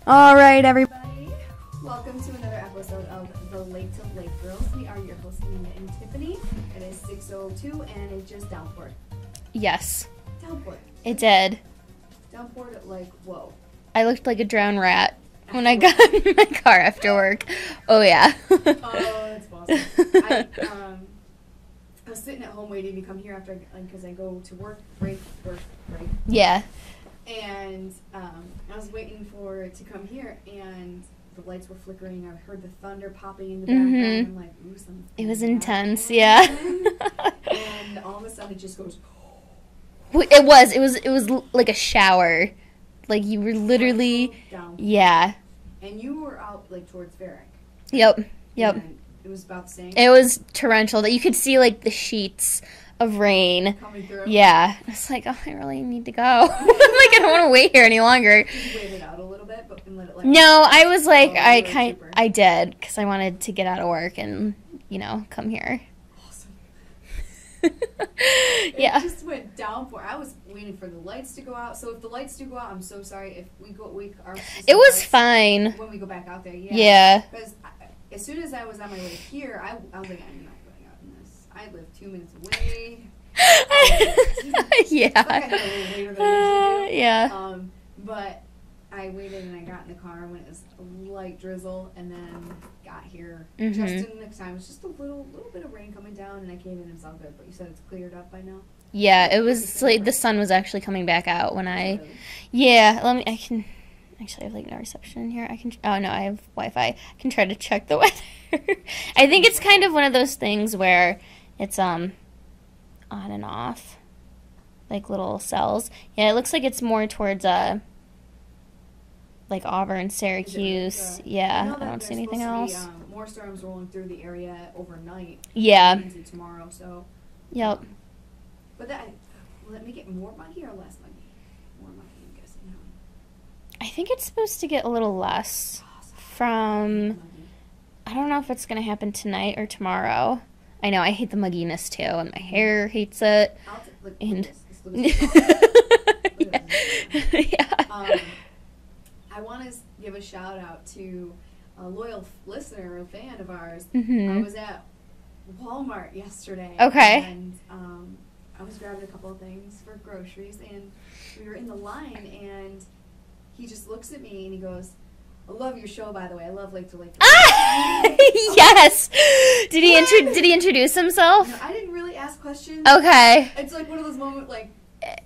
All right, everybody. Welcome to another episode of the Lake to Lake Girls. We are your hosts, Nina and Tiffany. It is 6:02 and it just downpoured. Yes. Downpoured. It did. Downpoured like, whoa. I looked like a drowned rat when I got in my car after work. Oh, yeah. Oh, that's awesome. I was sitting at home waiting to come here after, because I go to work, break. Yeah. And I was waiting for it to come here, and the lights were flickering. I heard the thunder popping in the background. Mm-hmm. I'm like, ooh, something. It was intense, yeah. And all of a sudden, it just goes. It was like a shower. Like you were literally, down. Yeah. And you were out like towards Varick. Yep. And it was about the same. It was torrential. That you could see like the sheets of rain Coming through. Yeah. It's like, oh, I really need to go. Like, I don't want to wait here any longer. Did you wait it out a little bit and let it like... No, I was like, I did, because I wanted to get out of work and, come here. Awesome. Yeah. It just went down for... I was waiting for the lights to go out. So if the lights do go out, I'm so sorry. If we go... It was fine. When we go back out there, yeah. Yeah. Because as soon as I was on my way here, I was like, I'm not going out in this. I live 2 minutes away. Yeah. Yeah. But I waited and I got in the car when it was a light drizzle, and then got here just in the next time. It was just a little bit of rain coming down, and I came in and it was all good. But you said it's cleared up by now? Yeah, it was like the sun was actually coming back out when I... Really? Yeah, I can... Actually, I have like no reception in here. Oh no, I have Wi-Fi. I can try to check the weather. I think it's kind of one of those things where it's on and off, like little cells. Yeah, it looks like it's more towards like Auburn, Syracuse. Yeah, I don't see anything else. More storms rolling through the area overnight. Yeah. Into tomorrow, so. Yep. But will it make it more muggy or less muggy? More muggy, I'm guessing. I think it's supposed to get a little less from. I don't know if it's gonna happen tonight or tomorrow. I know, I hate the mugginess too, and my hair hates it. Yeah. I want to give a shout out to a loyal listener, a fan of ours. Mm-hmm. I was at Walmart yesterday. Okay. And I was grabbing a couple of things for groceries, and we were in the line, and he just looks at me and he goes, I love your show, by the way. I love Lake to Lake. Yes. Did he introduce himself? No, I didn't really ask questions. Okay. It's like one of those moments, like.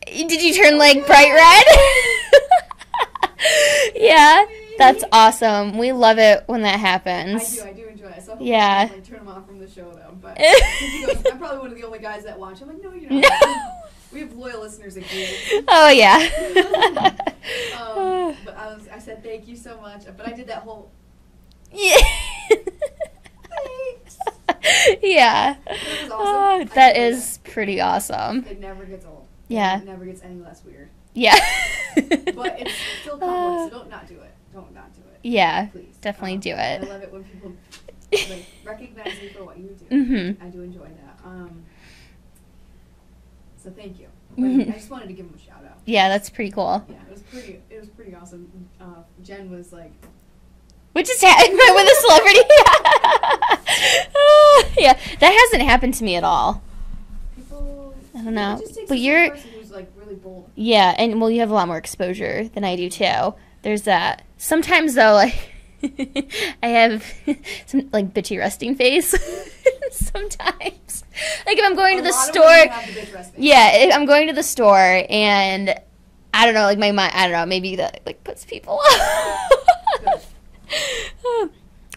Did you turn like bright red? Yeah, that's awesome. We love it when that happens. I do enjoy it. So yeah. I turn him off from the show though. But he goes, I'm probably one of the only guys that watch. I'm like, no, you're not. No. We have loyal listeners at Google. Oh yeah. But I said thank you so much. But I did that whole. Yeah. Thanks. Yeah. It was awesome. Oh, that is pretty awesome. It never gets old. Yeah. It never gets any less weird. Yeah. But it's still complex, so don't not do it. Don't not do it. Yeah. Please. Definitely do it. I love it when people like recognize you for what you do. Mm-hmm. I do enjoy that. So thank you. Mm-hmm. I just wanted to give him a shout out. Yeah, that's pretty cool. Yeah, it was pretty awesome. Jen was like, which is with a celebrity. Yeah, that hasn't happened to me at all. People, I don't know, it just takes but a person who's like really bold. Yeah, and well, you have a lot more exposure than I do too. There's that. Sometimes though, like I have some like bitchy resting face. Sometimes, like if I'm going to the store, yeah, if I'm going to the store and I don't know, like my mind, I don't know, maybe that like puts people off.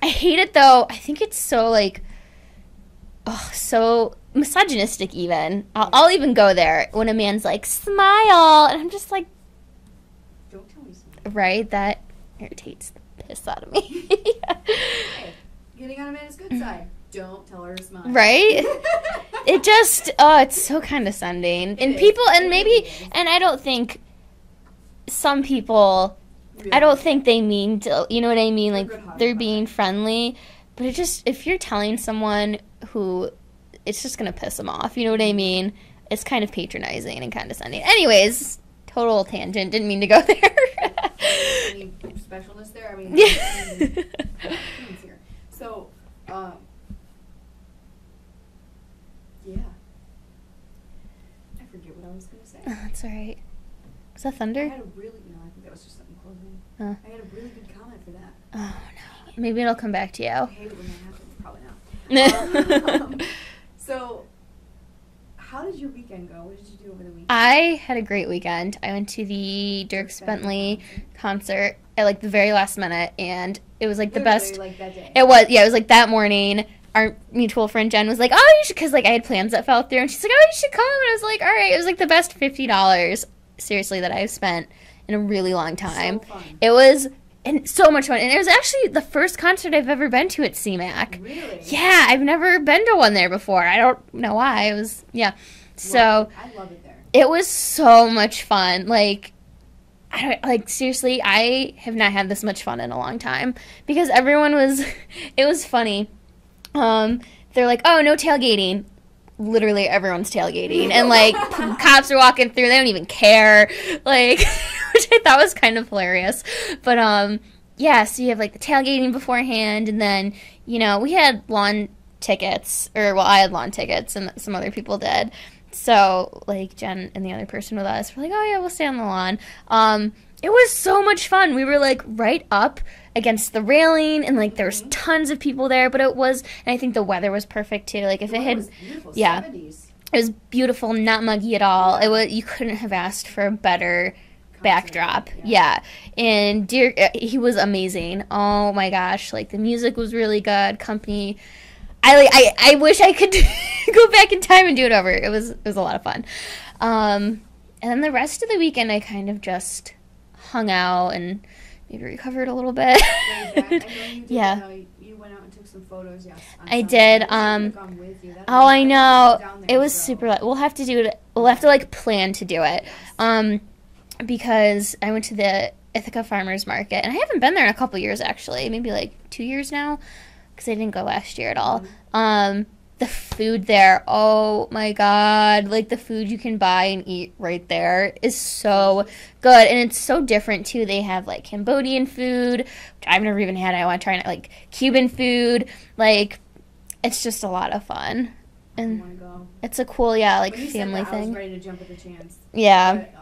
I hate it though. I think it's so like, oh, so misogynistic even. I'll even go there when a man's like, smile, and I'm just like, don't tell me smile. Right? That irritates the piss out of me. Hey, getting on a man's good side. don't tell her to smile. Right? It just, it's so condescending. And people, and maybe, and I don't think some people, I don't think they mean to, you know what I mean? Like, they're being friendly. But it just, if you're telling someone who, it's just going to piss them off, you know what I mean? It's kind of patronizing and condescending. Anyways, total tangent. Didn't mean to go there. Any specialness there? I mean, here. So, yeah. I forget what I was going to say. Oh, that's all right. Was that thunder? I had a really, I think that was just something closing. I had a really good comment for that. Oh, no. Maybe it'll come back to you. I hate it when that happens. Probably not. So, how did your weekend go? What did you do over the weekend? I had a great weekend. I went to the Dierks Bentley concert at, like, the very last minute, and it was, like, the best. Like, that day. It was, yeah, it was, like, that morning. Our mutual friend Jen was like, oh, you should, because, like, I had plans that fell through, and she's like, oh, you should come. And I was like, all right. It was, like, the best $50, seriously, that I've spent in a really long time. So fun. It was so much fun. And it was actually the first concert I've ever been to at CMAC. Really? Yeah, I've never been to one there before. I don't know why. It was, yeah. So I love it there. it was so much fun. Like, seriously, I have not had this much fun in a long time because everyone was, it was funny. They're like, oh, no tailgating. Literally everyone's tailgating. And, like, cops are walking through. They don't even care. Like, which I thought was kind of hilarious. But, yeah, so you have, like, the tailgating beforehand. And then, you know, we had lawn tickets. Or, well, I had lawn tickets and some other people did. So, like, Jen and the other person with us were like, oh, yeah, we'll stay on the lawn. It was so much fun. We were, like, right up against the railing, and, like, there was tons of people there, but it was, and I think the weather was perfect, too. Like, if it had, was beautiful. yeah, 70s. it was beautiful, not muggy at all. It was, you couldn't have asked for a better backdrop. Yeah. And he was amazing. Oh, my gosh. Like, the music was really good. Company, I wish I could go back in time and do it over. It was a lot of fun. And then the rest of the weekend, I kind of just hung out and maybe recovered a little bit. Yeah. You went out and took some photos, yes. I did. Oh, I know. It was super. We'll have to do it. We'll have to, like, plan to do it. Because I went to the Ithaca Farmers Market, and I haven't been there in a couple years, actually. Maybe, like, 2 years now, because I didn't go last year at all. The food there, oh my god, like the food you can buy and eat right there is so good, and it's so different too. They have like Cambodian food, which I've never even had. I want to try like Cuban food, like it's just a lot of fun, and it's a cool, like family thing. I was ready to jump at the chance. Yeah. But,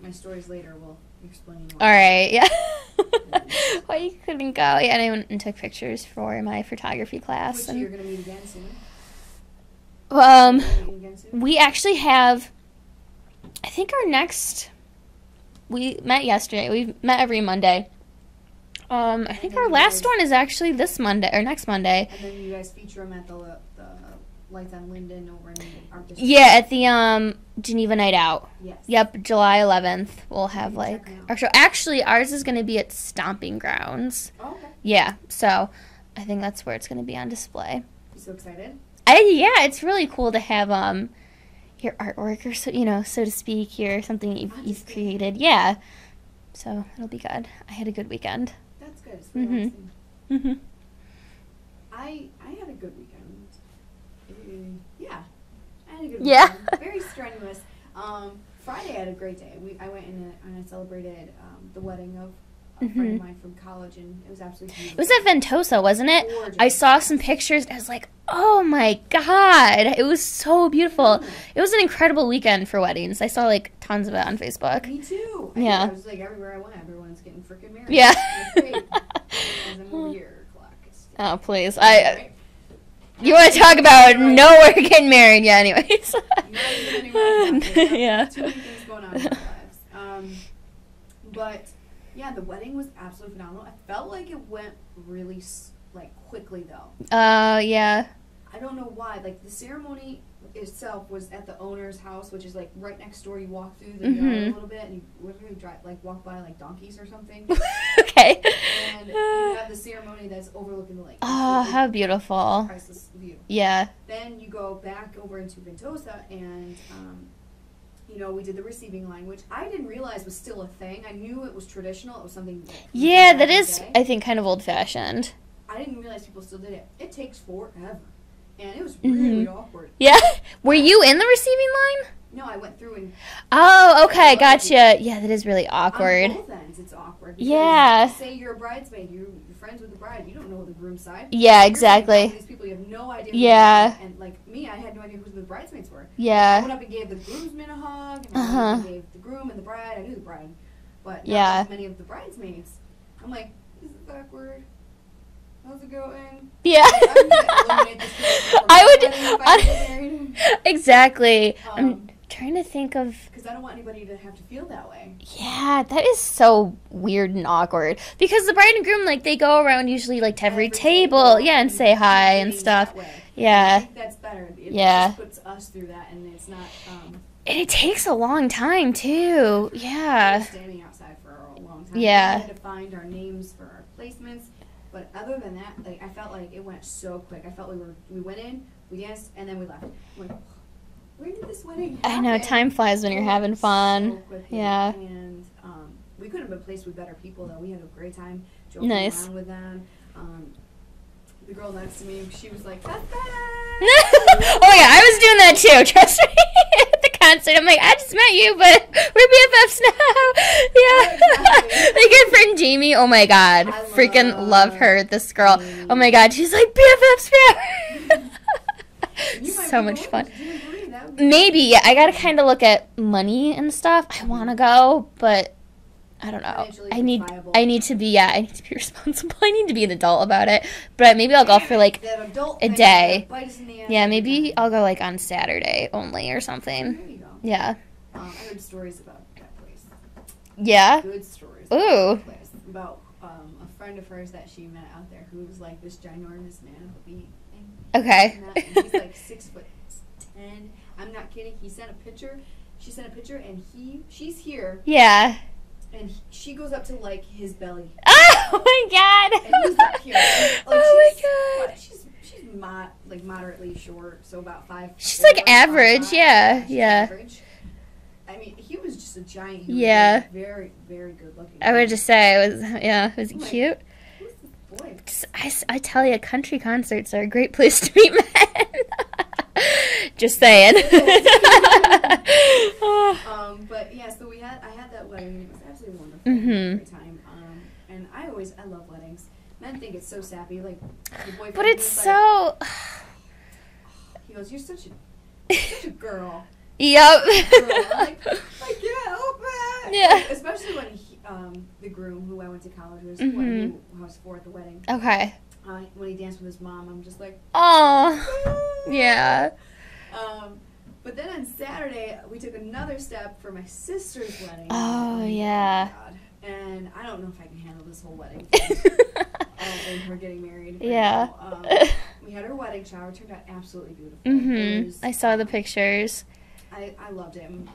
my stories later will explain. All right, yeah. Why you couldn't go? Yeah, and I went and took pictures for my photography class. Which you're gonna meet again soon. We actually have, I think we met yesterday. We met every Monday. I think our last one is actually this Monday, or next Monday. And then you guys feature them at the Lights on Linden over in our district. Yeah, at the Geneva Night Out. Yes. Yep, July 11th. We'll have like our show. Actually, ours is going to be at Stomping Grounds. Oh, okay. Yeah, so I think that's where it's going to be on display. You so excited? Yeah, it's really cool to have your artwork, or so to speak, something you've created. Yeah, so it'll be good. I had a good weekend. That's good. It's relaxing. I had a good weekend. Yeah, I had a good weekend. Yeah. Very strenuous. Friday I had a great day. I went and I celebrated the wedding of a friend of mine from college, and it was absolutely beautiful. It was at Ventosa, wasn't it? Gorgeous. I saw some pictures, and I was like, oh my god, it was so beautiful. It was an incredible weekend for weddings. I saw like tons of it on Facebook. Me too. Yeah. I was like, everywhere I went, everyone's getting freaking married. Yeah. That's great. As I'm over here, clock. Oh, please. You want to talk about nowhere getting married? Yeah, anyways. Yeah. Too many things going on in our lives. But yeah, the wedding was absolutely phenomenal. I felt like it went really quickly though. Yeah. I don't know why. Like the ceremony itself was at the owner's house, which is like right next door. You walk through the yard a little bit, and you literally walk by like donkeys or something. Okay. And you have the ceremony that's overlooking the lake. Oh, how beautiful. Priceless view. Yeah. Then you go back over into Ventosa, and we did the receiving line, which I didn't realize was still a thing. I knew it was traditional. It was something. Yeah, that is, I think, kind of old-fashioned. I didn't realize people still did it. It takes forever. And it was really awkward. Yeah? Were you in the receiving line? No, I went through and... Oh, okay, gotcha. Yeah, that is really awkward. On both ends, it's awkward. Yeah. Say you're a bridesmaid, you're friends with the bride, you don't know the groom's side. Yeah, exactly. These people, you have no idea. Yeah. And like me, I had no idea who the bridesmaids were. Yeah. I went up and gave the groomsmen a hug, and I went up and gave the groom and the bride. I knew the bride, but not many of the bridesmaids. I'm like, this is awkward. How's it going? Yeah. Exactly. I'm trying to think of... Because I don't want anybody to have to feel that way. Yeah, that is so weird and awkward. Because the bride and groom, like, they go around usually, like, to every table, yeah, and say hi and stuff. Yeah. I think that's better. It just puts us through that, and it's not... and it takes a long time, too. Yeah. We were standing outside for a long time. Yeah. We had to find our names for our placements. But other than that, like, I felt like it went so quick. I felt we went in, we danced, and then we left. I'm like, where did this wedding happen? I know, time flies when you're having fun. So quickly. Yeah. And we could have been placed with better people, though. We had a great time joking around with them. The girl next to me, she was like, "That's bad." Oh yeah, I was doing that too. Trust me. At the concert, I'm like, I just met you, but we're BFFs now. Yeah. My good friend Jamie. Oh my God, freaking love her. This girl. Oh my God, she's like BFFs forever. So much fun. Maybe. Yeah, I gotta kind of look at money and stuff. I want to go, but I don't know. I need to be responsible. I need to be an adult about it. But maybe I'll go for like a day. Yeah, maybe I'll go like on Saturday only or something. There you go. Yeah. I heard stories about that place. Yeah. Good stories. Ooh. About that place. About a friend of hers that she met out there who was like this ginormous man. Okay. And he's like 6'10". I'm not kidding. She sent a picture, and she's here. Yeah. And she goes up to, like, his belly. Oh, my God. And he's up here. And, like, oh, my God. She's moderately short, so about 5'4". She's, like, average, 5'5". yeah. She's yeah. average. I mean, he was just a giant. He was very, very good looking. I would just say, was he cute? Who's this boy? I tell you, country concerts are a great place to meet men. Just saying. But yeah, so I had that wedding, and it was absolutely wonderful. Mm-hmm. Every time. And I love weddings. Men think it's so sappy, like the boyfriend. But it's so. He goes, "You're such a girl." Yep. Girl. I'm like, I can't help it. Yeah. Like, especially when the groom, who I went to college with, who I was for at the wedding. Okay. When he danced with his mom, I'm just like, oh, yeah. But then on Saturday, we took another step for my sister's wedding. Oh, yeah. God. And I don't know if I can handle this whole wedding. And her getting married. Yeah. We had her wedding shower. It turned out absolutely beautiful. Mm-hmm. I saw the pictures. I loved it. And,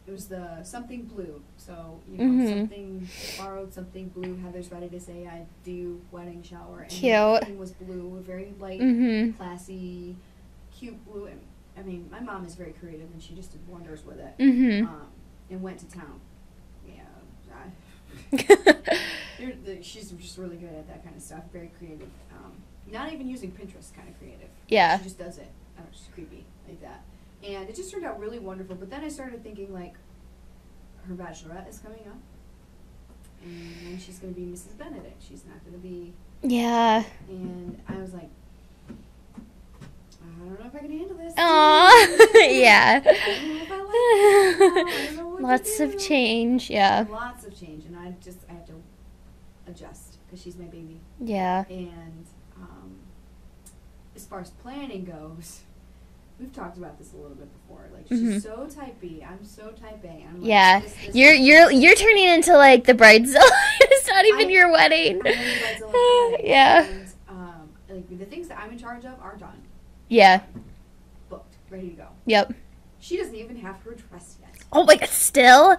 it was the something blue. So, something borrowed, something blue. Heather's ready to say I do wedding shower. And cute. Everything was blue, very light, classy, cute blue. And, I mean, my mom is very creative, and she just did wonders with it. Mm-hmm. And went to town. Yeah. She's just really good at that kind of stuff. Very creative. Not even using Pinterest, kind of creative. Yeah. She just does it. I don't know, she's creepy like that. And it just turned out really wonderful. But then I started thinking, like, her bachelorette is coming up. And then she's going to be Mrs. Benedict. She's not going to be... Yeah. And I was like, I don't know if I can handle this. Aww. Yeah. I don't know if I like it. I don't know what Lots to of do. change, yeah. Lots of change. And I have to adjust because she's my baby. Yeah. And as far as planning goes, we've talked about this a little bit before. Like, she's so type B. I'm so type A. I'm like, yeah. this You're turning into, like, the bridezilla. It's not even your wedding. I'm the bridezilla. Yeah. And, like, the things that I'm in charge of are done. Yeah. ready to go. Yep. She doesn't even have her dress yet. Oh my god, still?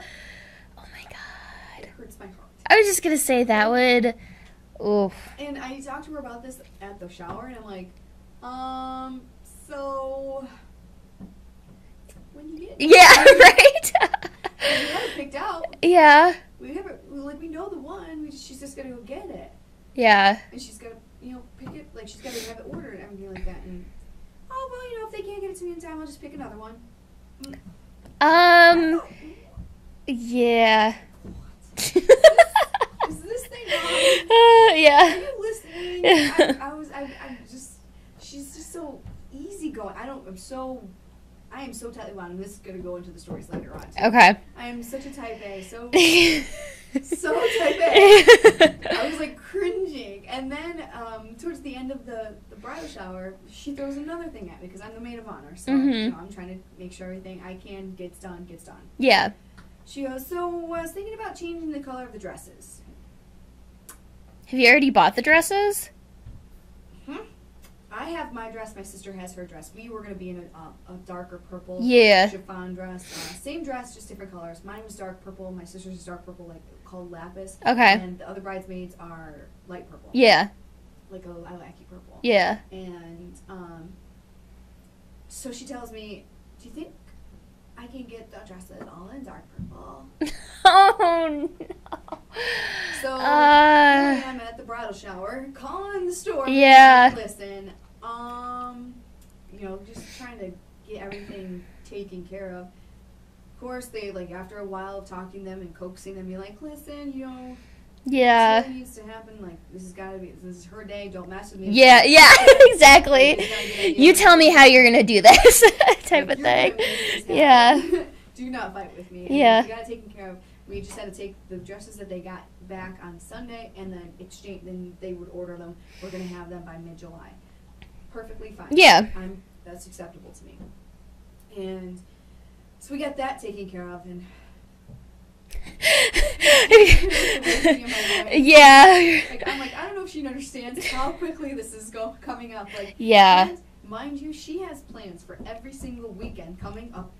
Oh my god. It hurts my heart. I was just gonna say that would... Oof. And I talked to her about this at the shower, and I'm like, so... when you get it? Yeah, right? We have it picked out. Yeah. We have it, like, we know the one. She's just gonna go get it. Yeah. And she's gotta, you know, pick it, like, she's gotta have it ordered and everything like that. And, oh, well, you know, if they can't get it to me in time, I'll just pick another one. Yeah. Is this thing on? Yeah. Are you listening? I'm just, she's just so easygoing. I am so tightly wound, and this is going to go into the stories later on, too. Okay. I am such a type A, so type A. I was, like, cringing. And then, towards the end of the bridal shower, she throws another thing at me, because I'm the maid of honor, so, you know, I'm trying to make sure everything I can gets done. Yeah. She goes, so I was thinking about changing the color of the dresses. Have you already bought the dresses? I have my dress. My sister has her dress. We were going to be in a darker purple chiffon dress. Same dress, just different colors. Mine was dark purple. My sister's is dark purple, like called lapis. Okay. And the other bridesmaids are light purple. Yeah. Like a lilac-y purple. Yeah. And so she tells me, do you think I can get the dresses all in dark purple? Oh, no. So here I am at the bridal shower, calling the store. Yeah. Listen, you know, just trying to get everything taken care of. Of course, they, like, after a while of talking to them and coaxing them, be like, listen, you know, yeah, this really needs to happen. Like, this is her day. Don't mess with me. Yeah, exactly. You tell me how you're gonna do this, type of thing. Yeah. Do not fight with me. Yeah. You got it taken care of. We just had to take the dresses that they got back on Sunday and then exchange. Then they would order them. We're gonna have them by mid-July. Perfectly fine. Yeah. That's acceptable to me. And so we got that taken care of, and yeah. like, I'm like, I don't know if she understands how quickly this is coming up. Like, yeah. And mind you, she has plans for every single weekend coming up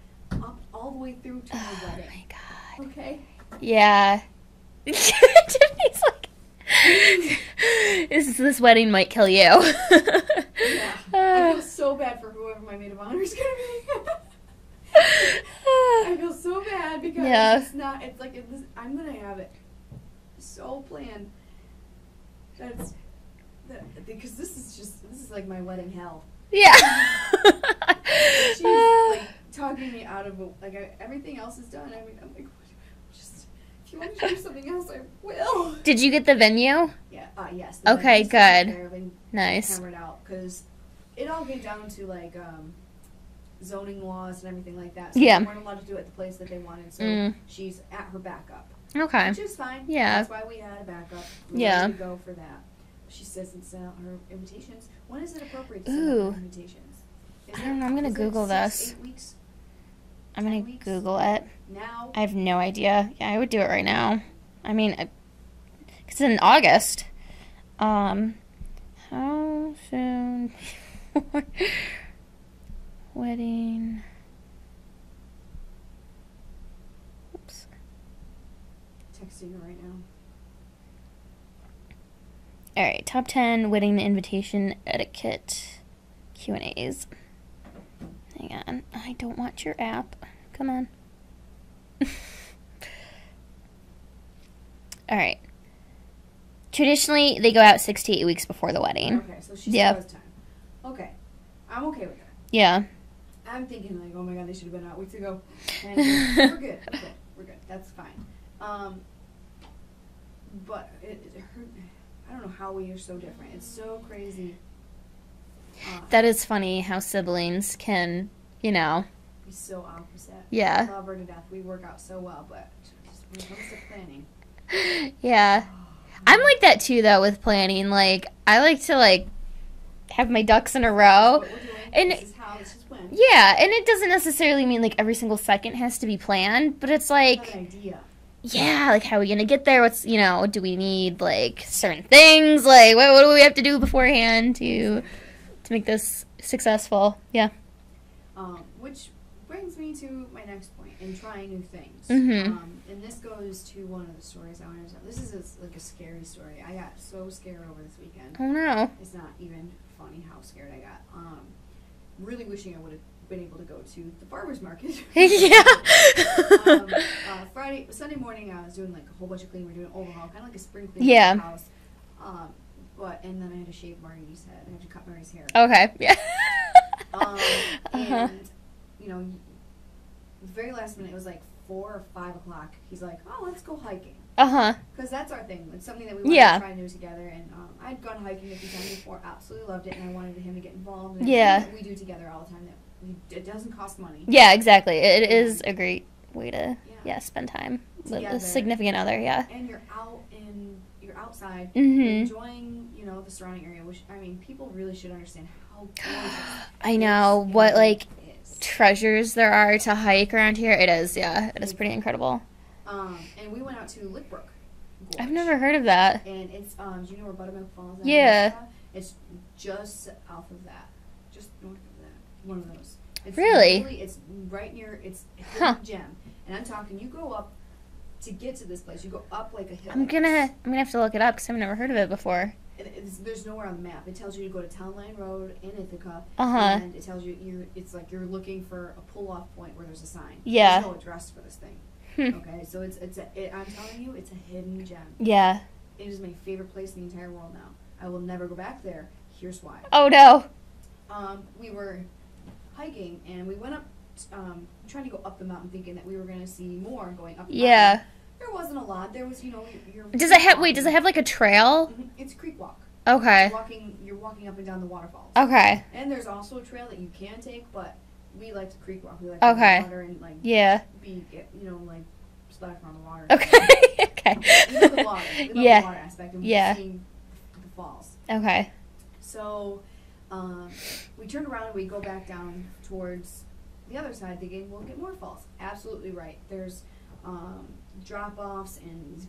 all the way through to her wedding. Oh my god. Okay. Yeah. Tiffany's like, this wedding might kill you. Yeah. I feel so bad for whoever my maid of honor is gonna be. I feel so bad because it's like I'm gonna have it so planned because this is like my wedding hell. Yeah. She's like talking me out of everything else is done. I mean, I'm like, just if you want me to do something else, I will. Did you get the venue? Yeah. Yes. Okay. Good. Nice. Hammered out because it all came down to like zoning laws and everything like that. So yeah. They weren't allowed to do it at the place that they wanted. So she's at her backup. Okay. Which is fine. Yeah. That's why we had a backup. We yeah. to go for that. She doesn't send out her invitations. When is it appropriate to send out her invitations? I don't know. I'm going to Google this. 8 weeks? I'm going to Google it. Now? I have no idea. Yeah, I would do it right now. I mean, it's in August. How soon before wedding? Oops. Texting her right now. All right, top 10 wedding invitation etiquette Q&As. Hang on. I don't want your app. Come on. All right. Traditionally, they go out 6 to 8 weeks before the wedding. Okay, so she still has time. Okay. I'm okay with that. Yeah. I'm thinking like, oh my god, they should have been out weeks ago. And we're good. We're good. That's fine. But it hurt. I don't know how we are so different. It's so crazy. That is funny how siblings can, be so opposite. Yeah. I love her to death. We work out so well, but just when it comes to planning. Yeah. I'm like that too, though, with planning. Like, I like to, have my ducks in a row. What we're doing. And this is how, this is when. Yeah, and it doesn't necessarily mean, every single second has to be planned, but it's like... An idea. Yeah, how are we going to get there? What's, do we need, certain things? What do we have to do beforehand to make this successful? Yeah. Which brings me to my next point in trying new things. Mm-hmm. And this goes to one of the stories I wanted to tell. This is like a scary story. I got so scared over this weekend. Oh no. It's not even funny how scared I got. Really wishing I would have been able to go to the farmer's market. Yeah. Sunday morning, I was doing like a whole bunch of cleaning. We're doing an overhaul, kind of like a spring cleaning Yeah. of the house. And then I had to shave Marty's head. I had to cut Marty's hair. Okay. Yeah. And you know, the very last minute, it was like 4 or 5 o'clock. He's like, "Oh, let's go hiking." Because that's our thing. It's something that we want to try and do together. And I'd gone hiking a few times before, absolutely loved it, and I wanted him to get involved. And Yeah. we do together all the time. It doesn't cost money. Yeah, exactly. It is a great way to spend time with a significant other. Yeah. And you're outside Mm-hmm. enjoying, the surrounding area. Which, I mean, people really should understand how gorgeous. I know what is. treasures there are to hike around here. It is. Yeah, it is pretty incredible. And we went out to Lickbrook Gorge. I've never heard of that. And it's, do you know where Buttermilk Falls is? Yeah. It's just south of that. Just north of that. One of those. It's Really? It's right near, it's a hidden gem. And I'm talking, you go up, to get to this place, you go up like a hill. I'm gonna have to look it up because I've never heard of it before. There's nowhere on the map. It tells you to go to Town Line Road in Ithaca. Uh-huh. And it tells you, it's like you're looking for a pull-off point where there's a sign. Yeah. There's no address for this thing. Okay, so I'm telling you, it's a hidden gem. Yeah. It is my favorite place in the entire world now. I will never go back there. Here's why. Oh no. We were hiking and we went up, trying to go up the mountain, thinking that we were going to see more going up the mountain. There wasn't a lot. There was, Does it have like a trail? Mm-hmm. It's a creek walk. Okay. You're walking up and down the waterfalls. Okay. And there's also a trail that you can take, but we like to creek walk. We like to go in the water and splash around the water. Okay. Okay. We love the water. We love the water aspect and seeing the falls. Okay. So, we turned around and we go back down towards the other side thinking we'll get more falls. Absolutely right. There's drop-offs and it's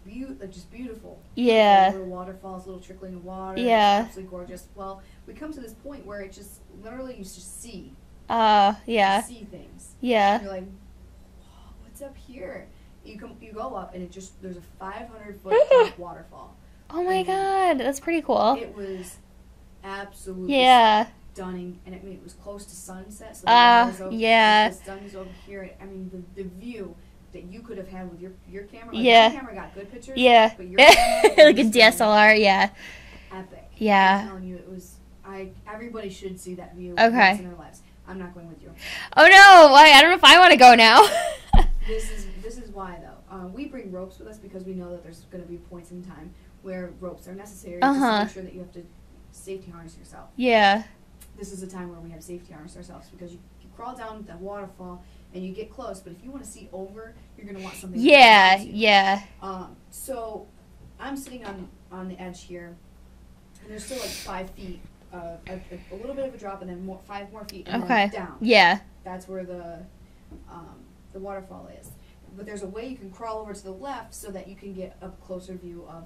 just beautiful. Yeah. Little waterfalls, little trickling of water. Yeah. It's absolutely gorgeous. Well, we come to this point where it just literally you just see. Yeah. You see things. Yeah. And you're like, what's up here? You go up and there's a 500-foot waterfall. Oh my God, that's pretty cool. It was absolutely stunning, and it was close to sunset. So the sun is over here. I mean, the view that you could have had with your camera. Like my camera got good pictures. Yeah. But your camera like a DSLR. Yeah. Epic. Yeah. I'm telling you, it was. Everybody should see that view. Okay. Once in their lives. I'm not going with you. Oh no! I don't know if I want to go now. This is why though. We bring ropes with us because we know that there's going to be points in time where ropes are necessary just to make sure that you have to safety harness yourself. Yeah. This is a time where we have to safety harness ourselves because you crawl down the waterfall and you get close, but if you want to see over, you're going to want something. Yeah. So I'm sitting on the edge here, and there's still like 5 feet, a little bit of a drop, and then 5 more feet, and then down. Yeah. That's where the waterfall is. But there's a way you can crawl over to the left so that you can get a closer view of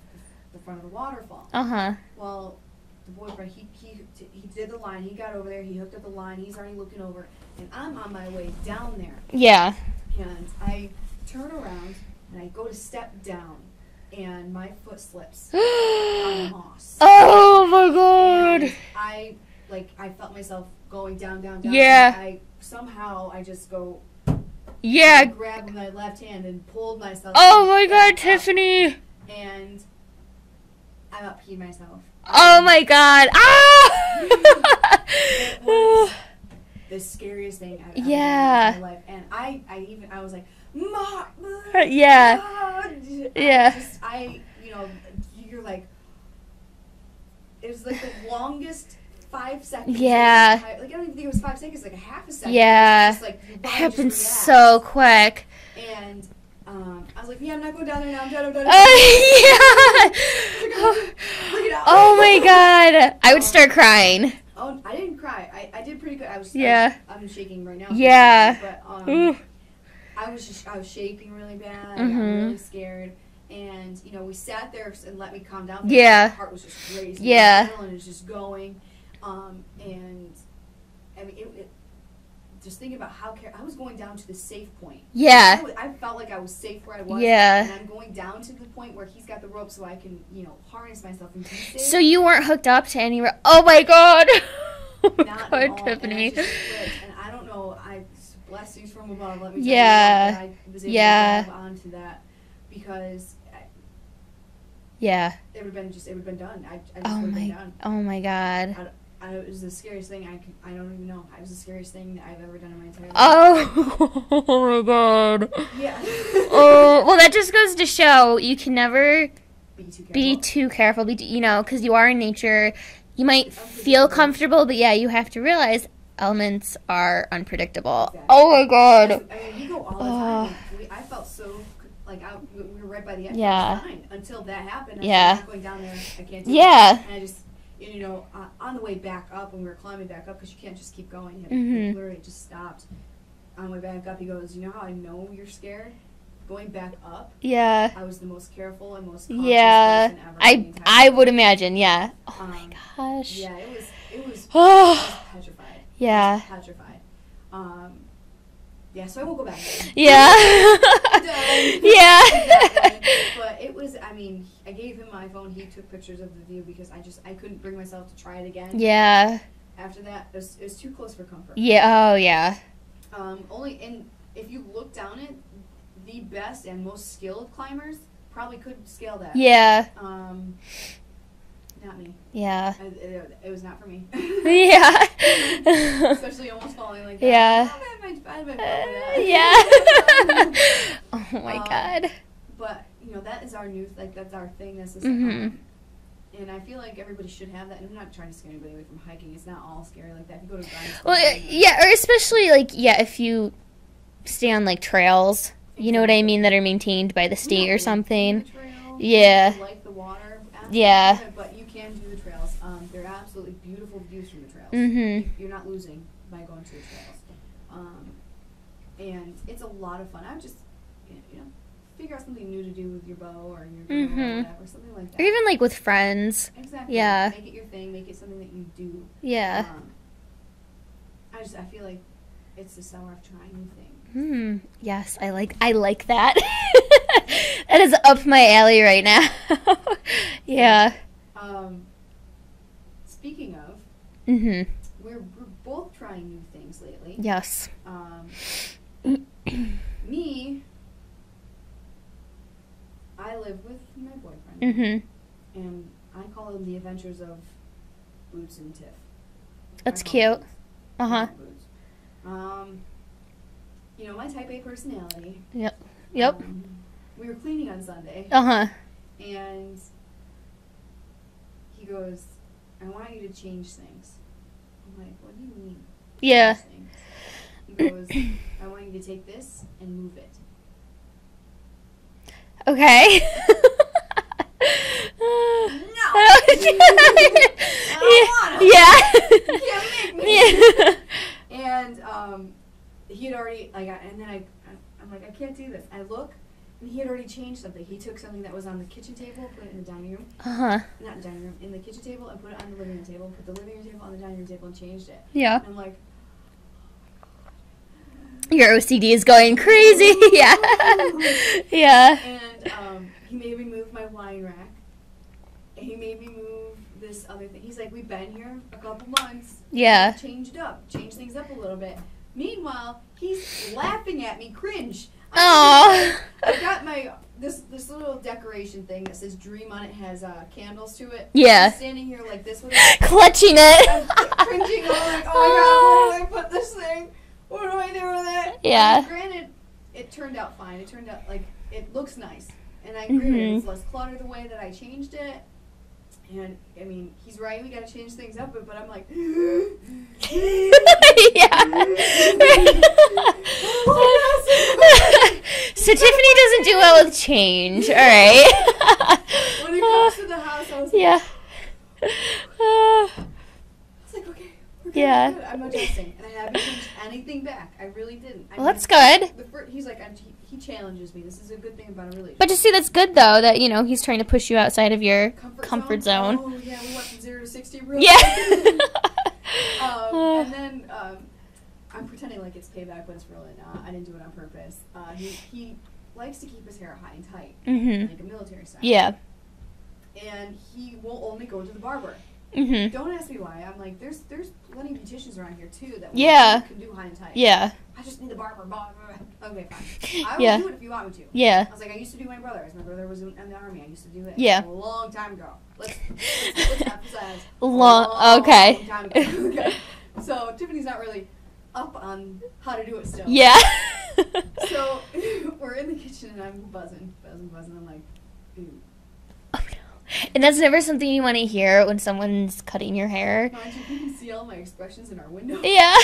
the front of the waterfall. Well, the boyfriend, he did the line. He got over there. He hooked up the line. He's already looking over. And I'm on my way down there. Yeah. And I turn around, and I go to step down, and my foot slips on the moss. Oh, my God. And I felt myself going down. Yeah. I just go... Yeah. I grabbed my left hand and pulled myself. Oh, my God, Tiffany. And I about peed myself. Oh my God! Ah! It was the scariest thing I've ever done in my life, and I was like, "Ma!" Yeah. You're like, it was like the longest 5 seconds. Yeah. I don't even think it was 5 seconds, like a half a second. Yeah. It was just like it happened so quick. And I was like, I'm not going down there now. I'm done. Yeah. Oh my God. I would start crying. Oh, I didn't cry. I did pretty good. I'm shaking right now. Yeah. But I was shaking really bad. I got really scared. And, we sat there and let me calm down. Yeah. My heart was just racing. Yeah. And it was just going. And, I mean, just thinking about I was going down to the safe point. Yeah. I felt like I was safe where I was. Yeah. And I'm going down to the point where he's got the rope so I can, harness myself and be safe. So you weren't hooked up to any oh my god. Not at all. Tiffany. And I don't know, blessings from above, let me tell you Yeah. that I was able to grab onto that because it would have been done. I just would have been done. Oh my god. It was the scariest thing. I don't even know. It was the scariest thing that I've ever done in my entire life. Oh my god. Yeah. Oh, well, that just goes to show you can never be too careful. Because you are in nature. You might feel comfortable, but you have to realize elements are unpredictable. Exactly. Oh my god. I mean, we go all the time. I felt so like we were right by the edge. Yeah. Until that happened. I'm not going down there. I can't do it. And I just. On the way back up, when we were climbing back up, because you can't just keep going. You literally just stopped. On the way back up, he goes, you know how I know you're scared? Going back up, I was the most careful and most conscious person ever. I would imagine, Oh my gosh. Yeah, it was I was petrified. Yeah. I was petrified. So I won't go back there. Yeah. But it was, I gave him my phone. He took pictures of the view because I couldn't bring myself to try it again. Yeah. After that, it was too close for comfort. Yeah, oh yeah. If you look down it, the best and most skilled climbers probably could scale that. Yeah. Not me. Yeah. It was not for me. Yeah. Especially almost falling like that. Yeah. Yeah. Oh my god. But that is our new that's our thing. This is and I feel like everybody should have that. And I'm not trying to scare anybody away from hiking. It's not all scary like that. If you go to or especially if you stay on trails. You know what I mean, that are maintained by the state or something. Yeah. Like the water. Yeah. But you can do the trails. They're absolutely beautiful views from the trails. You're not losing by going to the trails. And it's a lot of fun. I would just, figure out something new to do with your bow or your girl or whatever, something like that. Or even with friends. Exactly. Yeah. Make it your thing. Make it something that you do. Yeah. I feel like it's the summer of trying new things. Yes, I like that. That is up my alley right now. Yeah. Speaking of, we're both trying new things lately. Yes. Me, I live with my boyfriend. And I call them the adventures of Boots and Tiff. That's cute. My type A personality. Yep. We were cleaning on Sunday. And he goes, I want you to change things. I'm like, what do you mean? Yeah. Change things? He goes, I want you to take this and move it. Okay. No! I don't want to. You can't make me. And he had already, and then I'm like, I can't do this. I look, and he had already changed something. He took something that was on the kitchen table, put it in the dining room. Not in the dining room, in the kitchen table, and put it on the living room table. Put the living room table on the dining room table and changed it. Yeah. And I'm like, your OCD is going crazy. Yeah. Yeah. And he made me move my wine rack. And he made me move this other thing. He's like, we've been here a couple months. Yeah. Change things up a little bit. Meanwhile, he's laughing at me, cringe. Oh. I've got my this little decoration thing that says "Dream" on it. Has candles to it. Yeah. I'm standing here like this with it, clutching it. I'm cringing. I'm like, oh my god, where do I put this thing? What do I do with it? Yeah. Granted, it turned out fine. It turned out it looks nice, and I agree. It's less cluttered the way that I changed it. And, he's right, we gotta change things up, but I'm like... Yeah. So Tiffany doesn't do well with change, alright? When it comes to the house, I was like... Yeah. I was like, okay, we're good, yeah. we're good. I'm adjusting, and I haven't changed anything back. I really didn't. Well, that's good. He's like, he challenges me. This is a good thing about a relationship. But that's good, though, that, he's trying to push you outside of your comfort zone. Oh, yeah, we went from 0 to 60 real quick. And then I'm pretending saying like it's payback, but it's really not. I didn't do it on purpose. He likes to keep his hair high and tight, like a military style. Yeah. And he will only go to the barber. Don't ask me why. I'm like, there's plenty of beauticians around here too that can do high and tight. Yeah. I just need the barber. Okay, fine. I will do it if you want me to. Yeah. I was like, I used to do my brother's. My brother was in the army. I used to do it. Yeah. A long time ago. Let's emphasize. Long time ago. Okay. So Tiffany's not really up on how to do it still. Yeah. So we're in the kitchen and I'm buzzing. I'm like, ooh. Oh no. And that's never something you want to hear when someone's cutting your hair. Mind you, you can see all my expressions in our window. Yeah.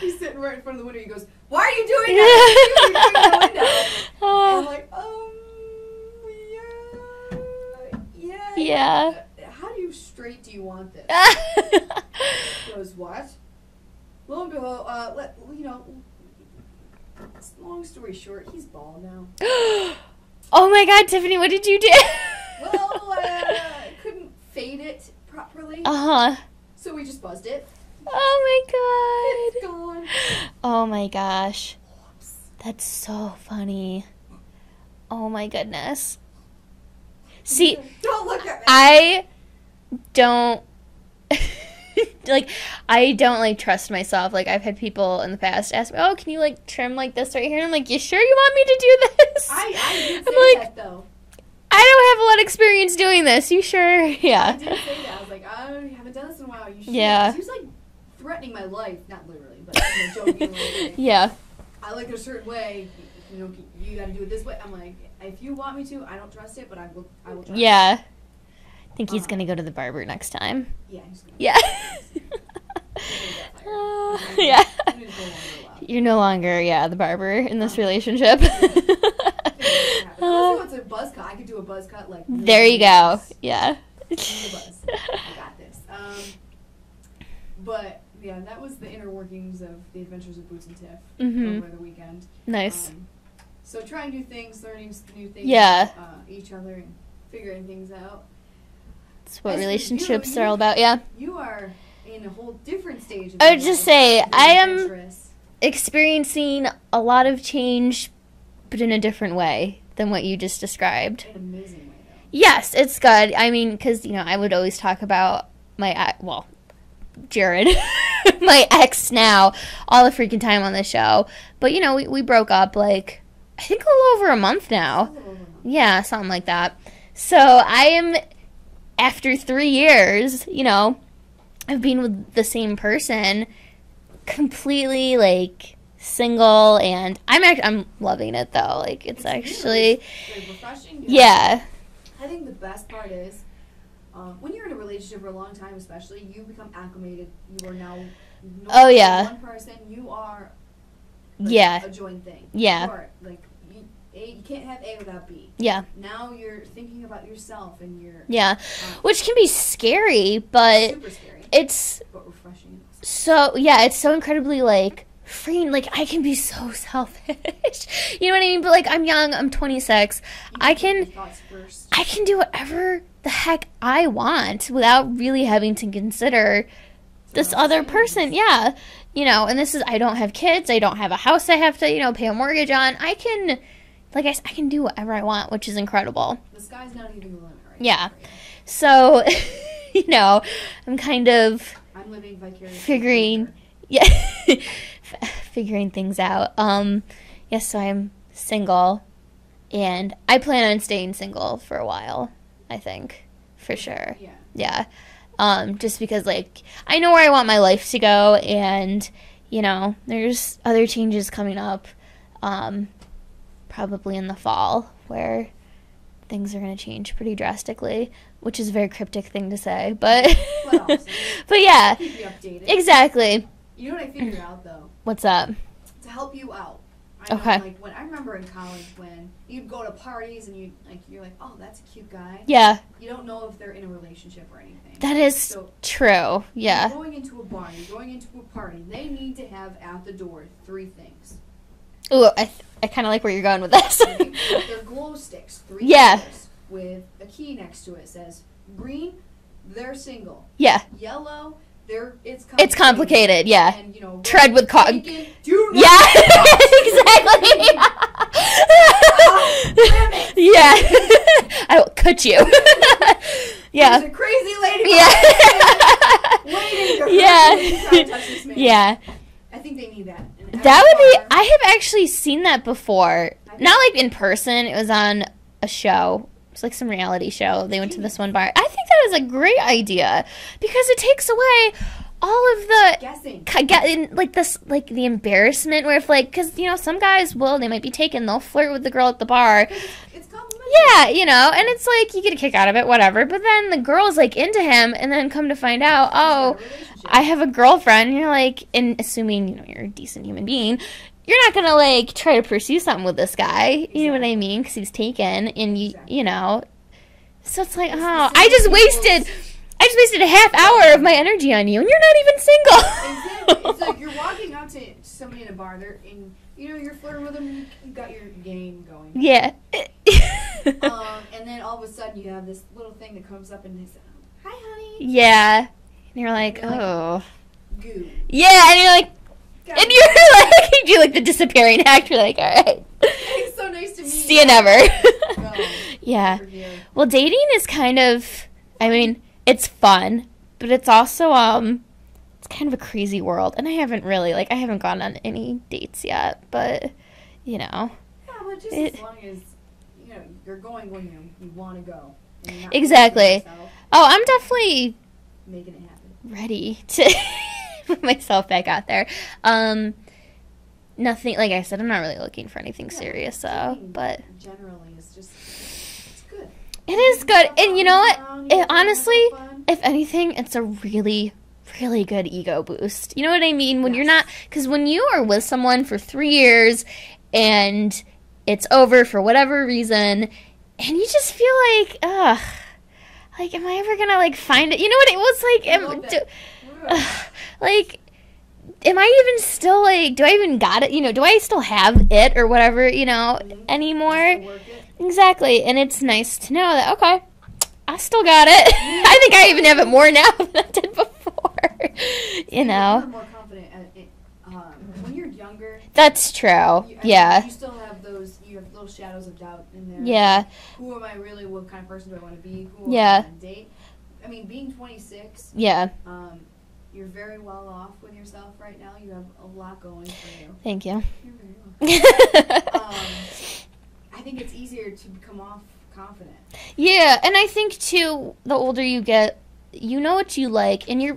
He's sitting right in front of the window. He goes, "Why are you doing that? What are you doing in the window?" And I'm like, yeah. How straight do you want this? He goes, what? Lo and behold, long story short, he's bald now. Oh my God, Tiffany, what did you do? Well, I couldn't fade it properly. So we just buzzed it. Oh my God. It's gone. Oh my gosh. That's so funny. Oh my goodness. See, don't look at me. I don't I don't trust myself. Like, I've had people in the past ask me, "Oh, can you trim this right here?" And I'm like, "You sure you want me to do this?" I did say that though. I don't have a lot of experience doing this. You sure? Yeah. I did say that. I was like, I haven't done this in a while. You should. Yeah. He was threatening my life, not literally, but jokingly. Yeah. I like it a certain way. You got to do it this way. I'm like, if you want me to, I don't trust it, but I will try. Yeah. I think he's gonna go to the barber next time. Yeah. He's gonna yeah. Yeah. You're no longer, the barber in this relationship. What's a buzz cut? I could do a buzz cut there you go. Yeah. Buzz. I got this. But yeah, that was the inner workings of the Adventures of Boots and Tiff over the weekend. Nice. So trying new things, learning new things. Yeah. Each other and figuring things out. That's what relationships are all about. Yeah. You are in a whole different stage of I would just say I am adventurous. Experiencing a lot of change, but in a different way than what you just described. In an amazing way, though. Yes, it's good. I mean, because, I would always talk about Jared, my ex now, all the freaking time on the show. But, we broke up, I think a little over a month now. Yeah, something like that. So I am, after 3 years, of being with the same person, completely, single, and I'm loving it, though. It's actually... refreshing. Yeah. I think the best part is, when you're in a relationship for a long time, especially, you become acclimated. You are now one person. You are a joined thing. Yeah. You are, you can't have A without B. Yeah. Now you're thinking about yourself and your... Yeah. Which can be scary, but... Super scary. But refreshing. So, yeah, it's so incredibly, freeing. I can be so selfish. You know what I mean? But, I'm young. I'm 26. I can do whatever the heck I want without really having to consider this other person. Yeah. And this is... I don't have kids. I don't have a house I have to, pay a mortgage on. I can... I can do whatever I want, which is incredible. The sky's not even the limit right now. Yeah. So, I'm kind of... I'm living vicariously. Figuring things out. Yes, so I'm single, and I plan on staying single for a while, I think, for sure. Yeah. Just because, I know where I want my life to go, and, there's other changes coming up, probably in the fall, where things are going to change pretty drastically, which is a very cryptic thing to say, but but yeah, keep you updated. Exactly. You know what I figured out though? What's up? To help you out. Okay. When I remember in college when you'd go to parties and you're like, oh, that's a cute guy. Yeah. You don't know if they're in a relationship or anything. That is true. Yeah. You're going into a bar, you're going into a party. They need to have at the door 3 things. Ooh, I kind of like where you're going with this. They're glow sticks, 3 colors, with a key next to it. Says green, they're single. Yeah. Yellow, It's complicated, yeah. And, you know, tread with caution. Do not Yeah, exactly. Yeah, I will cut you. Yeah. There's a crazy lady. Yeah. Waiting to Yeah. try to touch this man. Yeah. I think they need that. That would be. I have actually seen that before. Not like in person. It was on a show. It's like some reality show. They went to this one bar. I think that is a great idea because it takes away all of the guessing, like this, like the embarrassment. Where if like, because you know, some guys they might be taken. They'll flirt with the girl at the bar. It's complimentary. Yeah, you know, and it's like you get a kick out of it, whatever. But then the girl's like into him, and then come to find out, oh, I have a girlfriend. And you're like, and assuming you know you're a decent human being, you're not gonna like try to pursue something with this guy. Exactly. You know what I mean? Because he's taken, and you know. So it's like, oh, I just wasted a half hour of my energy on you, and you're not even single. Exactly. It's like you're walking out to somebody in a bar, and you know you're flirting with them. You got your game going. Yeah. And then all of a sudden you have this little thing that comes up and they say, "Hi, honey." Yeah. And you're like, And you're oh. Goo. Yeah, and you're like, God. and you're like, you do like the disappearing act. You're like, all right. It's so nice to meet you. See you never. No, Yeah. over here. Well, dating is kind of, I mean, it's fun, but it's also, it's kind of a crazy world. And I haven't gone on any dates yet, but, you know. Yeah, but just as long as, you know, you're going when you want to go. And you're not Exactly. yourself, Oh, I'm definitely making it happen. ready to put myself back out there. Nothing, like I said, I'm not really looking for anything serious, so, but generally, it's good. it is good. And you know what? Honestly, if anything, it's a really, really good ego boost. You know what I mean? When you're not, because when you are with someone for 3 years and it's over for whatever reason, and you just feel like, ugh, like, am I ever gonna like find it? You know what it was like? Like, am I even still like? Do I even got it? You know, do I still have it or whatever? You know, anymore? Exactly, and it's nice to know that okay, I still got it. I think I even have it more now than I did before. You know, You're more confident when you're younger. That's true. Yeah. You still have those. You have little shadows of doubt in there. Yeah. Who am I really? What kind of person do I want to be? Who Yeah. am I going to date? I mean, being 26. Yeah. You're very well off with yourself right now. You have a lot going for you. Thank you. You're very welcome. I think it's easier to come off confident. Yeah, and I think too, the older you get, you know what you like, and you're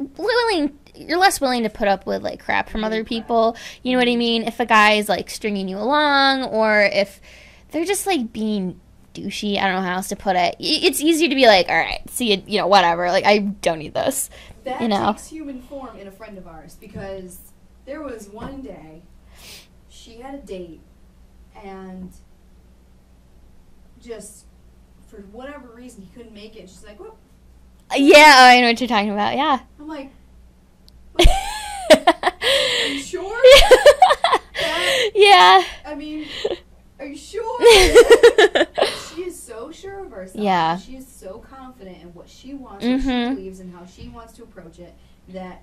less willing to put up with like crap from other people. You know what I mean? If a guy is like stringing you along, or if they're just like being douchey, I don't know how else to put it. It's easier to be like, all right, see you, you know, whatever. Like I don't need this. That you know? takes human form in a friend of ours, because there was one day she had a date and just for whatever reason he couldn't make it. She's like, "Whoop." Yeah, I know what you're talking about. Yeah. I'm like, are you sure? Yeah. I mean, are you sure? She is so sure of herself. Yeah. She is so confident in what she wants, what she believes, and how she wants to approach it, that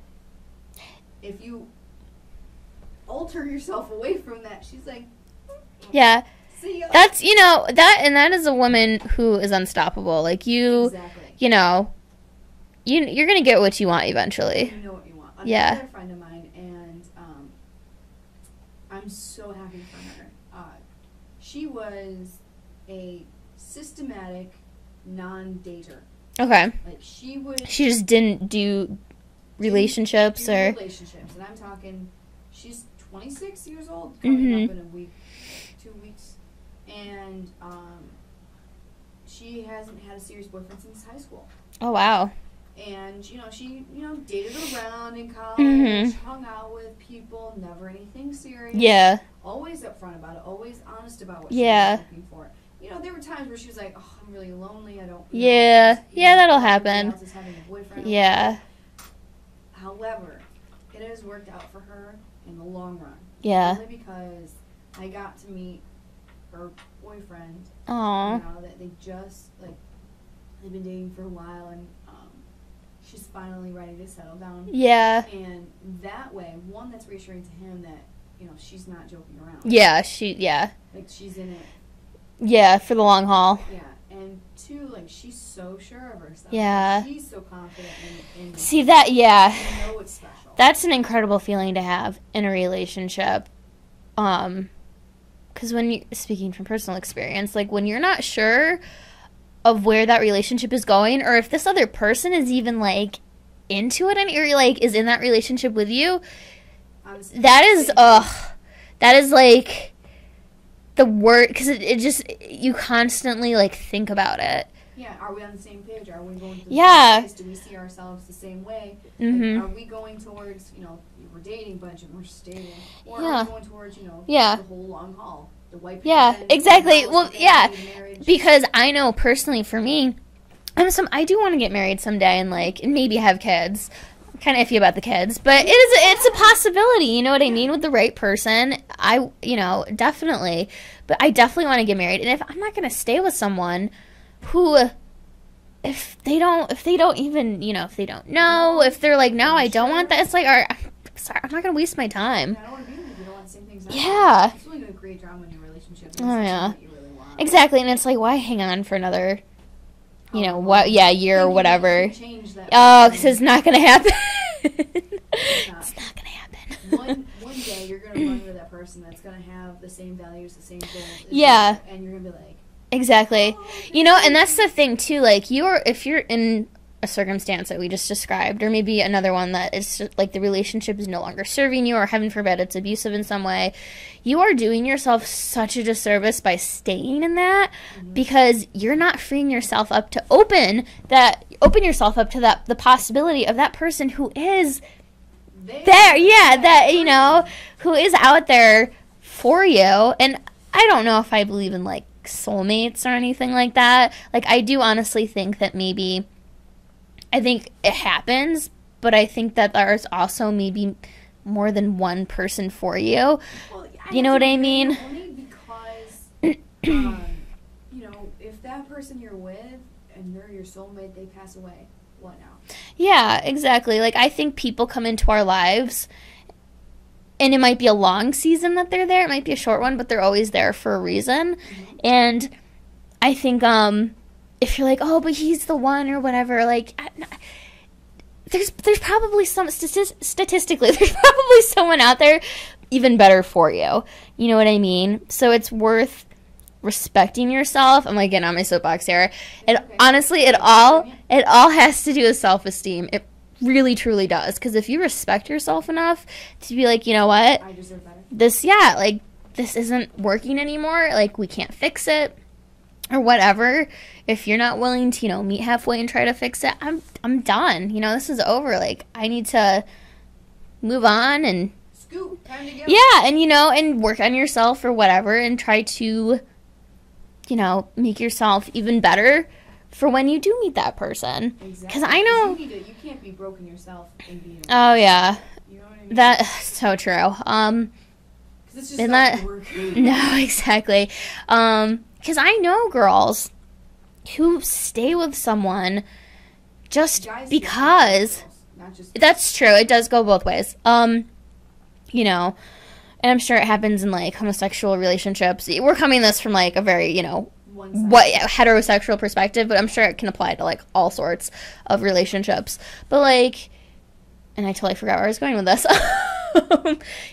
if you alter yourself away from that, she's like, Yeah. see ya. That's, you know, that is a woman who is unstoppable. Like you, Exactly. you know, you're going to get what you want eventually. You know what you want. Yeah. Another friend of mine, and I'm so happy for her. She was a systematic non-dater. Okay. Like she She just didn't do relationships do or... relationships, and I'm talking, she's 26 years old, coming up in a week, 2 weeks, and she hasn't had a serious boyfriend since high school. Oh, wow. And, you know, she, dated around in college, hung out with people, never anything serious. Yeah. Always upfront about it, always honest about what Yeah. she was looking for. You know, there were times where she was like, "Oh, I'm really lonely. I don't." Yeah. Yeah, that'll everybody happen. else is having a boyfriend. Yeah. However, it has worked out for her in the long run. Yeah. Only because I got to meet her boyfriend. Aw. You know, that they just, like, they've been dating for a while, and she's finally ready to settle down. Yeah. And that way, one, that's reassuring to him that, you know, she's not joking around. Yeah, Like, she's in it. Yeah, for the long haul. Yeah. And two, like, she's so sure of herself. Yeah. She's so confident in See, that, yeah. You know it's special. That's an incredible feeling to have in a relationship. Because when you, speaking from personal experience, like, when you're not sure of where that relationship is going, or if this other person is even, like, into it, or, like, is in that relationship with you, that is, like, the word, because it just, you constantly, like, think about it. Yeah, are we on the same page? Are we going to the same place? Do we see ourselves the same way? Mm-hmm. Like, are we going towards, you know, we're dating, but we're just dating? Or Yeah. are we going towards, you know, Yeah. the whole long haul? The white Yeah, picket fence, exactly. the Well, house, the yeah, family, marriage. because I know personally for me, I do want to get married someday and, like, and maybe have kids. I'm kind of iffy about the kids, but it's a possibility, you know what I mean, with the right person. You know, definitely. But I definitely want to get married. And if I'm not going to stay with someone who, if they don't even, you know, if they don't know, if they're like, no, I don't want that, it's like, all right, I'm sorry, I'm not going to waste my time. I don't want to be with you. You don't want the same things. Yeah. It's only going to create drama in your relationship. Oh, yeah. What you really want. Exactly, and it's like, why hang on for another, you know, year or whatever. Change that. Oh, because it's not going to happen. It's It's not going to happen. one day you're going to run into that person that's going to have the same values, the same goals. as Yeah. you, and you're going to be like, Exactly. oh, You know, and that's the thing, too. Like, if you're in a circumstance that we just described, or maybe another one that is, like, the relationship is no longer serving you, or heaven forbid, it's abusive in some way, you are doing yourself such a disservice by staying in that, because you're not freeing yourself up to open yourself up to the possibility of that person who is there, you know, who is out there for you. And I don't know if I believe in, like, soulmates or anything like that. Like, I do honestly think that I think it happens, but I think that there's also maybe more than one person for you. Well, You know what I mean? Only because, you know, if that person you're with and they're your soulmate, they pass away, what now? Yeah, exactly. Like, I think people come into our lives, and it might be a long season that they're there. It might be a short one, but they're always there for a reason. Mm-hmm. And I think if you're like, oh, but he's the one or whatever, like, there's probably statistically, there's probably someone out there even better for you. You know what I mean? So it's worth respecting yourself. I'm like getting on my soapbox here. And okay. Honestly, it all has to do with self-esteem. It really, truly does. Because if you respect yourself enough to be like, you know what? I deserve better. This isn't working anymore. Like, we can't fix it. Or whatever. If you're not willing to, you know, meet halfway and try to fix it, I'm done. You know, this is over. Like, I need to move on and scoot. Time to go. Yeah, and you know, and work on yourself or whatever, and try to, you know, make yourself even better for when you do meet that person. Exactly. Because I know you can't be broken yourself and be. Oh yeah. You know what I mean? That's so true. It's just not work. No, exactly. Because I know girls who stay with someone just Guys because. Not just that's true. It does go both ways. You know, and I'm sure it happens in like homosexual relationships. We're coming this from like a very, you know, heterosexual perspective, but I'm sure it can apply to like all sorts of relationships. But like, and I totally forgot where I was going with this.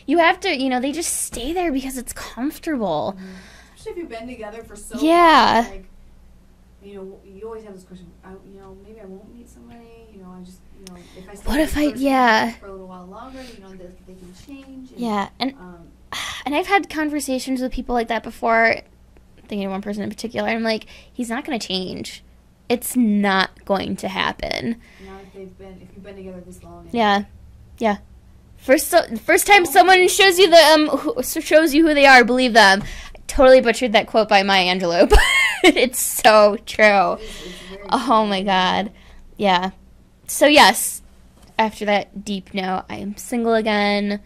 You have to, you know, they just stay there because it's comfortable. Mm-hmm. Especially if you've been together for so long. Like, you know, you always have this question. You know, maybe I won't meet somebody. You know, I just, you know, if I stay for a little while longer, you know, they can change. And, yeah, and I've had conversations with people like that before. Thinking of one person in particular, I'm like, he's not going to change. It's not going to happen. Not if you've been together this long. Yeah. First time someone shows you shows you who they are, believe them. I totally butchered that quote by Maya Angelou, but it's so true. Oh my God. Yeah. So yes, after that deep note, I am single again.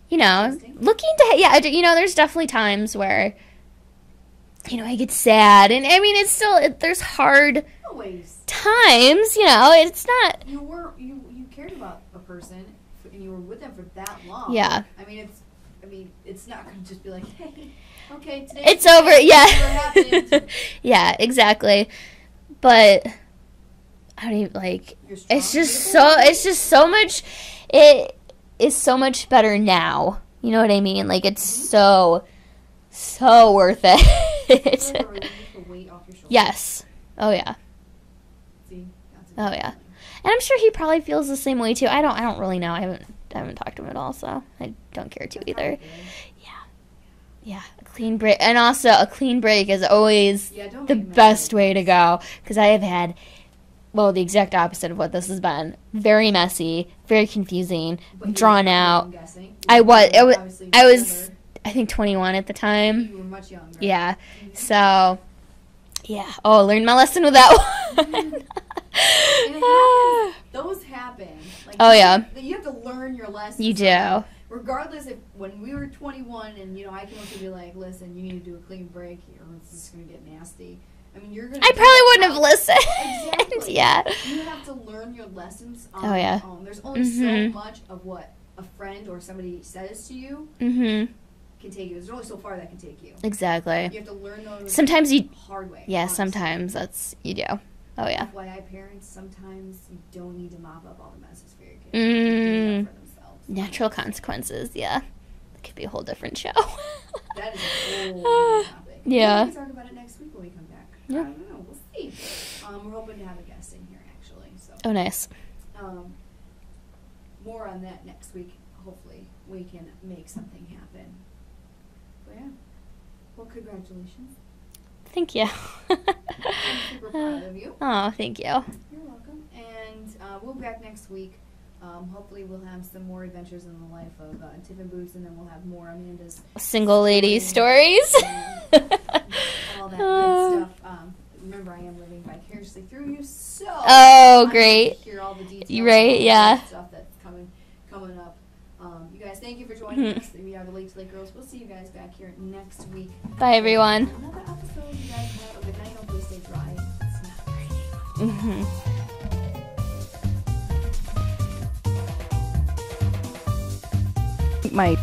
You know, you know, there's definitely times where, you know, I get sad, and I mean, it's still there's hard always. Times, you know, it's not. You cared about a person and you were with them for that long. Yeah. I mean, it's not going to just be like, hey, okay, today It's over. Yeah. Happened. Yeah, exactly. But I don't even like. It's just so much. It is so much better now. You know what I mean? Like it's so worth it. Yes. Oh yeah. See? Oh yeah. And I'm sure he probably feels the same way too. I don't really know. I haven't talked to him at all, so I don't care to either. Yeah, a clean break. And also, a clean break is always the best way to go. Because I have had, well, the exact opposite of what this has been. Very messy, very confusing, drawn out. I was, I think, 21 at the time. You were much younger. Yeah. So, yeah. Oh, I learned my lesson with that one. Those happen. Like, oh, yeah. You have to learn your lessons. You do. Regardless if when we were 21 and, you know, I came up to be like, listen, you need to do a clean break or it's just going to get nasty. I mean, you're going to... I probably wouldn't have listened. Exactly. Yeah. You have to learn your lessons on your own. There's only so much of what a friend or somebody says to you can take you. There's only so far that can take you. Exactly. You have to learn those sometimes you hard way. Yeah, honestly. sometimes you do. Oh, yeah. FYI parents, sometimes you don't need to mop up all the messes for your kids. They do that for themselves. Natural consequences, yeah. That could be a whole different show. That is a whole topic. Yeah. We can talk about it next week when we come back. Yeah. I don't know. We'll see. We're hoping to have a guest in here, actually. So. Oh, nice. More on that next week. Hopefully, we can make something happen. But yeah. Well, congratulations. Thank you. I'm super proud of you. Oh, thank you. You're welcome. And we'll be back next week. Hopefully we'll have some more adventures in the life of Tiff and Boots, and then we'll have more Amanda's single lady stories. All that good stuff. Remember, I am living vicariously through you, so oh, great. Hear all the details. Right, yeah. Stuff that's coming up. You guys, thank you for joining us. We are the Late to Late Girls. We'll see you guys back here next week. Bye, everyone. Another episode. You guys have a good night. Hopefully stay dry. It's not raining. My